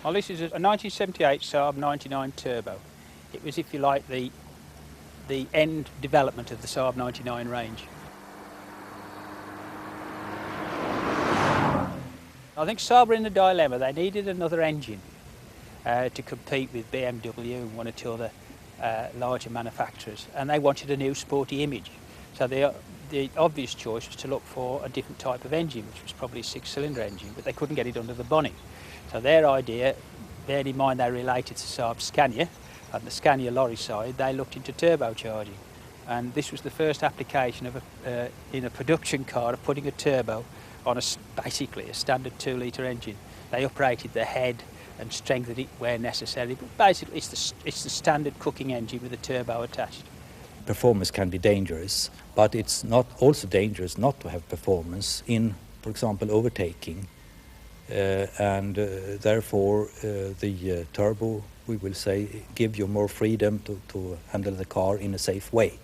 Well, this is a 1978 Saab 99 Turbo. It was, if you like, the end development of the Saab 99 range. I think Saab were in a dilemma. They needed another engine to compete with BMW and one or two other larger manufacturers, and they wanted a new sporty image. So the obvious choice was to look for a different type of engine, which was probably a six-cylinder engine, but they couldn't get it under the bonnet. So their idea, bearing in mind they related to Saab Scania, and the Scania lorry side, they looked into turbocharging. And this was the first application of in a production car of putting a turbo on basically a standard 2-litre engine. They uprated the head and strengthened it where necessary, but basically it's the standard cooking engine with a turbo attached. Performance can be dangerous, but it's not also dangerous not to have performance in, for example, overtaking. Therefore the turbo, we will say, give you more freedom to handle the car in a safe way.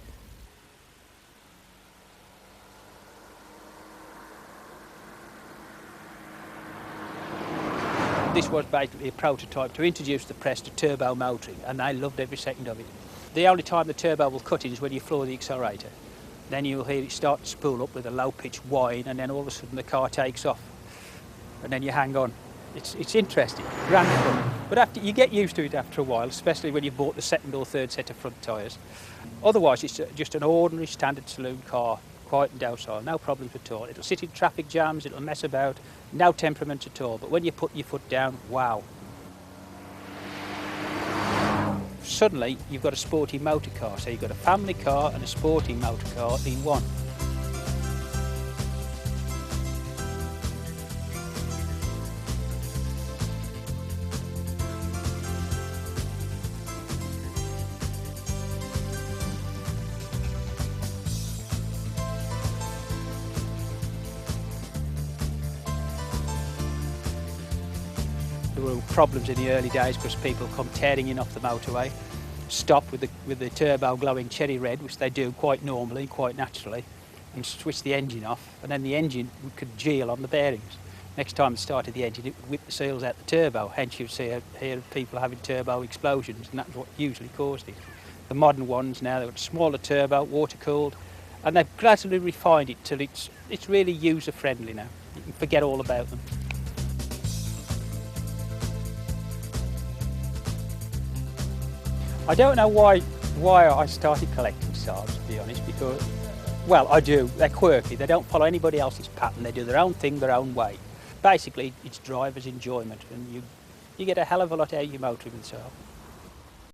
This was basically a prototype to introduce the press to turbo motoring, and they loved every second of it. The only time the turbo will cut in is when you floor the accelerator. Then you'll hear it start to spool up with a low-pitched whine, and then all of a sudden the car takes off. And then you hang on. It's interesting, grand fun. But you get used to it after a while, especially when you've bought the second or third set of front tyres. Otherwise, it's just an ordinary standard saloon car, quiet and docile, no problems at all. It'll sit in traffic jams, it'll mess about, no temperament at all. But when you put your foot down, wow. Suddenly, you've got a sporty motor car. So you've got a family car and a sporty motor car in one. There were problems in the early days because people come tearing in off the motorway, stop with the turbo glowing cherry red, which they do quite normally, quite naturally, and switch the engine off, and then the engine could gel on the bearings. Next time it started the engine, it would whip the seals out the turbo, hence you'd hear people having turbo explosions, and that's what usually caused it. The modern ones now, they've got a smaller turbo, water-cooled, and they've gradually refined it till it's really user-friendly now. You can forget all about them. I don't know why I started collecting Saabs, to be honest, because, well, I do. They're quirky. They don't follow anybody else's pattern. They do their own thing, their own way. Basically, it's driver's enjoyment, and you get a hell of a lot out of your motor with Saab.